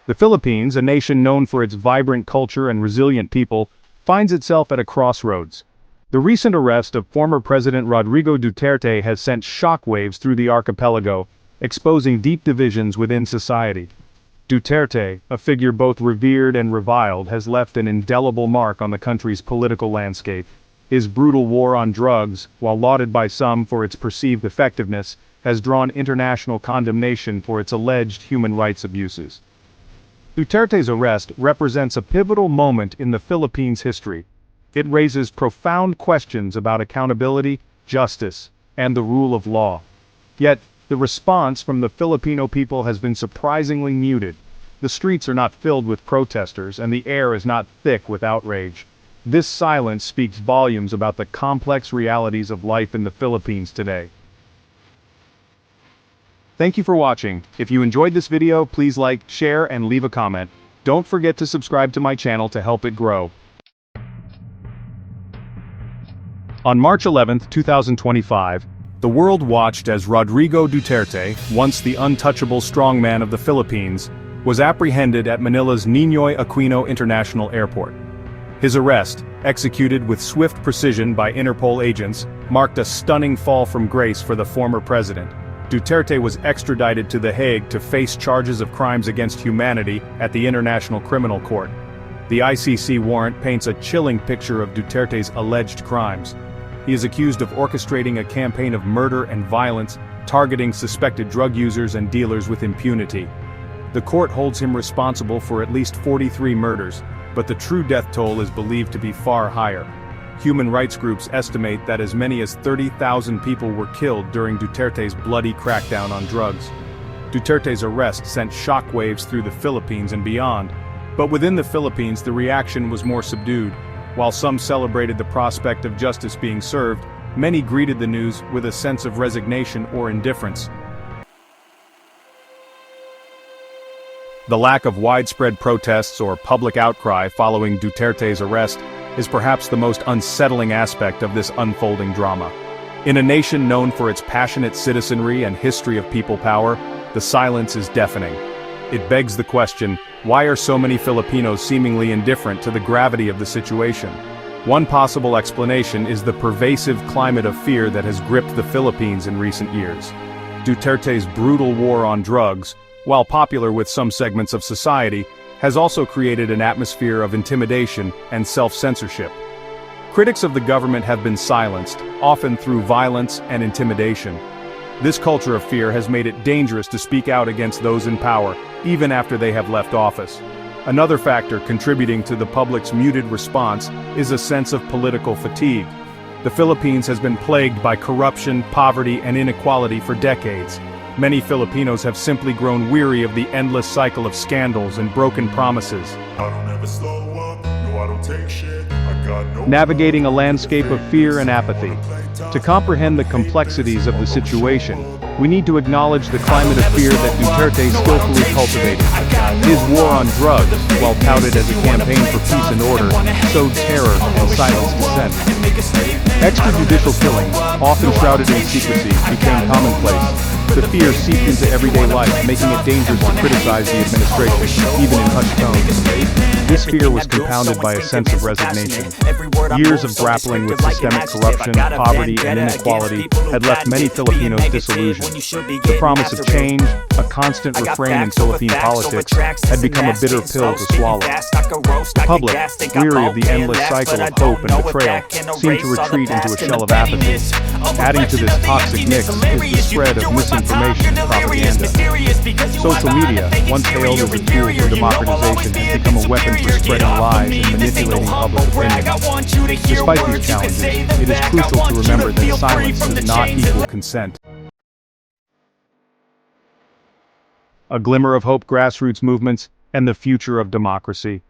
The Philippines, a nation known for its vibrant culture and resilient people, finds itself at a crossroads. The recent arrest of former President Rodrigo Duterte has sent shockwaves through the archipelago, exposing deep divisions within society. Duterte, a figure both revered and reviled, has left an indelible mark on the country's political landscape. His brutal war on drugs, while lauded by some for its perceived effectiveness, has drawn international condemnation for its alleged human rights abuses. Duterte's arrest represents a pivotal moment in the Philippines' history. It raises profound questions about accountability, justice, and the rule of law. Yet, the response from the Filipino people has been surprisingly muted. The streets are not filled with protesters, and the air is not thick with outrage. This silence speaks volumes about the complex realities of life in the Philippines today. Thank you for watching. If you enjoyed this video, please like, share, and leave a comment. Don't forget to subscribe to my channel to help it grow. On March 11, 2025, the world watched as Rodrigo Duterte, once the untouchable strongman of the Philippines, was apprehended at Manila's Ninoy Aquino International Airport. His arrest, executed with swift precision by Interpol agents, marked a stunning fall from grace for the former president. Duterte was extradited to The Hague to face charges of crimes against humanity at the International Criminal Court. The ICC warrant paints a chilling picture of Duterte's alleged crimes. He is accused of orchestrating a campaign of murder and violence, targeting suspected drug users and dealers with impunity. The court holds him responsible for at least 43 murders, but the true death toll is believed to be far higher. Human rights groups estimate that as many as 30,000 people were killed during Duterte's bloody crackdown on drugs. Duterte's arrest sent shockwaves through the Philippines and beyond, but within the Philippines the reaction was more subdued. While some celebrated the prospect of justice being served, many greeted the news with a sense of resignation or indifference. The lack of widespread protests or public outcry following Duterte's arrest is perhaps the most unsettling aspect of this unfolding drama. In a nation known for its passionate citizenry and history of people power, the silence is deafening. It begs the question, why are so many Filipinos seemingly indifferent to the gravity of the situation? One possible explanation is the pervasive climate of fear that has gripped the Philippines in recent years. Duterte's brutal war on drugs, while popular with some segments of society, has also created an atmosphere of intimidation and self-censorship. Critics of the government have been silenced, often through violence and intimidation. This culture of fear has made it dangerous to speak out against those in power, even after they have left office. Another factor contributing to the public's muted response is a sense of political fatigue. The Philippines has been plagued by corruption, poverty, and inequality for decades. Many Filipinos have simply grown weary of the endless cycle of scandals and broken promises. Navigating a landscape of fear and apathy. To comprehend the complexities of the situation, we need to acknowledge the climate of fear that Duterte skillfully cultivated. His war on drugs, while touted as a campaign for peace and order, sowed terror and silenced dissent. Extrajudicial killings, often shrouded in secrecy, became commonplace. The fear seeped into everyday life, making it dangerous to criticize the administration, even in hushed tones. This fear was compounded by a sense of resignation. Years of grappling with systemic corruption, poverty, and inequality had left many Filipinos disillusioned. The promise of change, a constant refrain in Philippine politics, had become a bitter pill to swallow. The public, weary of the endless cycle of hope and betrayal, seemed to retreat into a shell of apathy. Adding to this toxic mix is the spread of misinformation and propaganda. Social media, once hailed as a tool for democratization, has become a weapon for spreading lies and manipulating public opinion. Despite these challenges, it is crucial to remember that silence does not equal consent. A glimmer of hope, grassroots movements, and the future of democracy.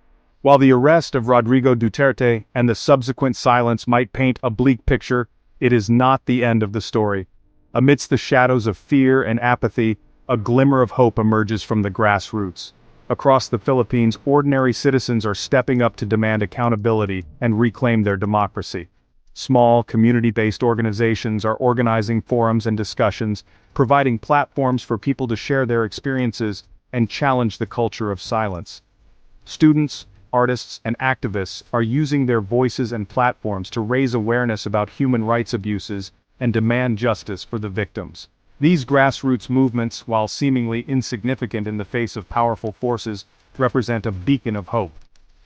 While the arrest of Rodrigo Duterte and the subsequent silence might paint a bleak picture, it is not the end of the story. Amidst the shadows of fear and apathy, a glimmer of hope emerges from the grassroots. Across the Philippines, ordinary citizens are stepping up to demand accountability and reclaim their democracy. Small, community-based organizations are organizing forums and discussions, providing platforms for people to share their experiences and challenge the culture of silence. Students, artists, and activists are using their voices and platforms to raise awareness about human rights abuses and demand justice for the victims. These grassroots movements, while seemingly insignificant in the face of powerful forces, represent a beacon of hope.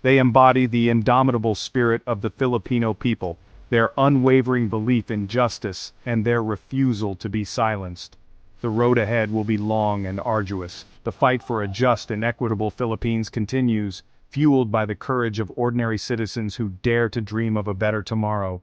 They embody the indomitable spirit of the Filipino people, their unwavering belief in justice, and their refusal to be silenced. The road ahead will be long and arduous. The fight for a just and equitable Philippines continues, fueled by the courage of ordinary citizens who dare to dream of a better tomorrow.